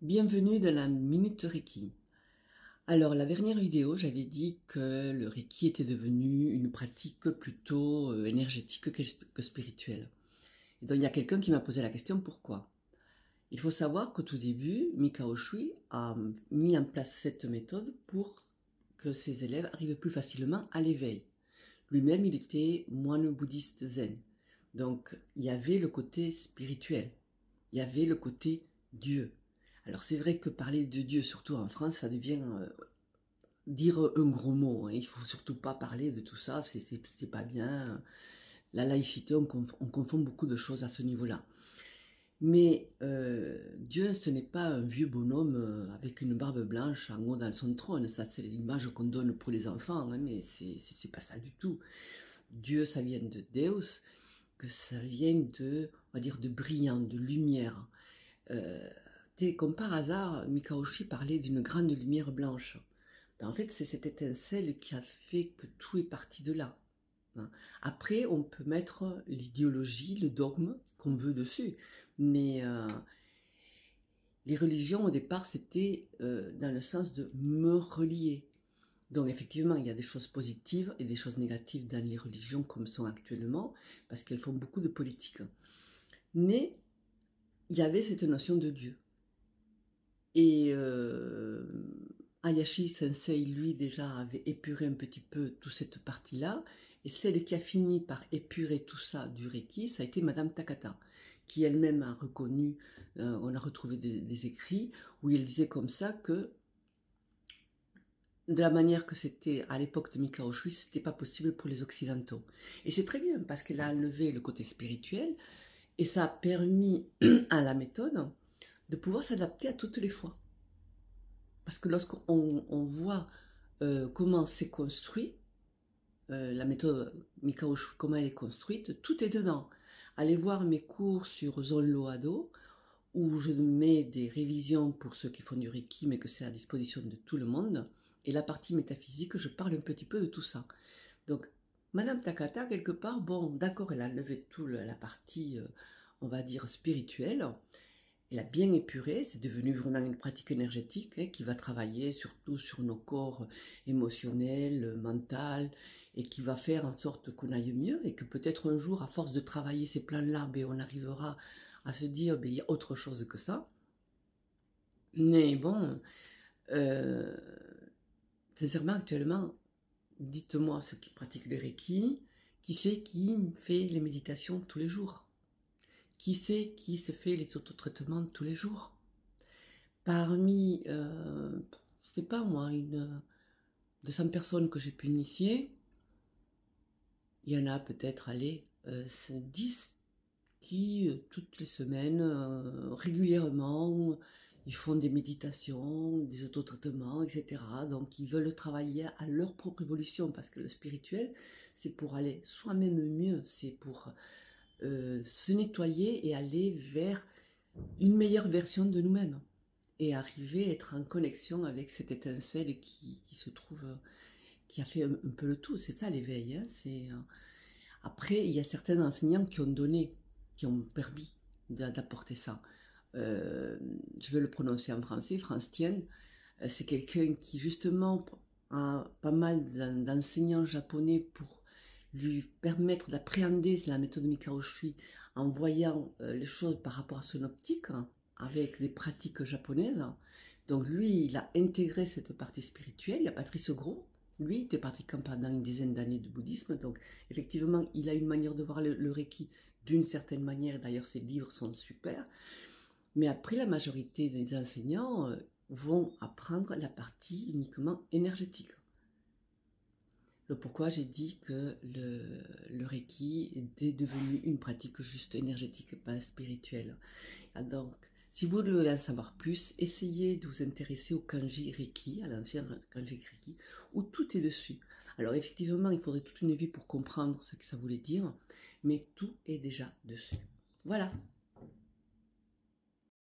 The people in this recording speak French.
Bienvenue dans la Minute Reiki. Alors, la dernière vidéo, j'avais dit que le Reiki était devenu une pratique plutôt énergétique que spirituelle. Et donc, il y a quelqu'un qui m'a posé la question, pourquoi? Il faut savoir qu'au tout début, Mikao Shui a mis en place cette méthode pour que ses élèves arrivent plus facilement à l'éveil. Lui-même, il était moine bouddhiste zen. Donc, il y avait le côté spirituel. Il y avait le côté Dieu. Alors c'est vrai que parler de Dieu, surtout en France, ça devient dire un gros mot, hein. Il faut surtout pas parler de tout ça, c'est pas bien. La laïcité, on confond beaucoup de choses à ce niveau-là. Mais Dieu, ce n'est pas un vieux bonhomme avec une barbe blanche en haut dans son trône. Ça, c'est l'image qu'on donne pour les enfants, hein, mais c'est pas ça du tout. Dieu, ça vient de Deus, que ça vient de, on va dire, de brillant, de lumière. Euh, Comme par hasard, Mikao-shi parlait d'une grande lumière blanche. En fait, c'est cette étincelle qui a fait que tout est parti de là, hein. Après, on peut mettre l'idéologie, le dogme qu'on veut dessus. Mais les religions, au départ, c'était dans le sens de me relier. Donc effectivement, il y a des choses positives et des choses négatives dans les religions comme sont actuellement, parce qu'elles font beaucoup de politique. Mais il y avait cette notion de Dieu. Et Hayashi Sensei, lui, déjà avait épuré un petit peu toute cette partie-là. Et celle qui a fini par épurer tout ça du Reiki, ça a été Madame Takata, qui elle-même a reconnu, on a retrouvé des écrits, où elle disait comme ça que, de la manière que c'était à l'époque de Mikao Shui, c'était pas possible pour les Occidentaux. Et c'est très bien, parce qu'elle a enlevé le côté spirituel, et ça a permis à la méthode de pouvoir s'adapter à toutes les fois. Parce que lorsqu'on voit comment c'est construit, la méthode Mikao Shui, comment elle est construite, tout est dedans. Allez voir mes cours sur Zonlo Ado, où je mets des révisions pour ceux qui font du Reiki, mais que c'est à disposition de tout le monde. Et la partie métaphysique, je parle un petit peu de tout ça. Donc, Madame Takata, quelque part, bon, d'accord, elle a levé toute la partie, on va dire, spirituelle. Elle a bien épuré, c'est devenu vraiment une pratique énergétique, hein, qui va travailler surtout sur nos corps émotionnels, mental, et qui va faire en sorte qu'on aille mieux, et que peut-être un jour, à force de travailler ces plans-là, ben, on arrivera à se dire, ben, il y a autre chose que ça. Mais bon, euh, sincèrement, actuellement, dites-moi ceux qui pratiquent le Reiki, qui c'est qui fait les méditations tous les jours? Qui c'est qui se fait les autotraitements tous les jours? Parmi, je sais pas moi, 200 personnes que j'ai pu initier, il y en a peut-être, allez, 10 qui, toutes les semaines, régulièrement, ils font des méditations, des autotraitements, etc. Donc, ils veulent travailler à leur propre évolution, parce que le spirituel, c'est pour aller soi-même mieux, c'est pour se nettoyer et aller vers une meilleure version de nous-mêmes. Et arriver à être en connexion avec cette étincelle qui se trouve, qui a fait un peu le tout. C'est ça l'éveil, hein. Après, il y a certains enseignants qui ont donné, qui ont permis d'apporter ça. Je vais le prononcer en français, France Tien. C'est quelqu'un qui justement a pas mal d'enseignants japonais pour lui permettre d'appréhender la méthode Mikao Shui en voyant les choses par rapport à son optique, hein, avec des pratiques japonaises. Donc lui, il a intégré cette partie spirituelle. Il y a Patrice Gros, lui, il était pratiquant pendant une dizaine d'années de bouddhisme. Donc effectivement, il a une manière de voir le Reiki d'une certaine manière. D'ailleurs, ses livres sont super. Mais après, la majorité des enseignants vont apprendre la partie uniquement énergétique. Le pourquoi j'ai dit que le Reiki est devenu une pratique juste énergétique, pas spirituelle. Donc, si vous voulez en savoir plus, essayez de vous intéresser au kanji Reiki, à l'ancien kanji Reiki, où tout est dessus. Alors effectivement, il faudrait toute une vie pour comprendre ce que ça voulait dire, mais tout est déjà dessus. Voilà.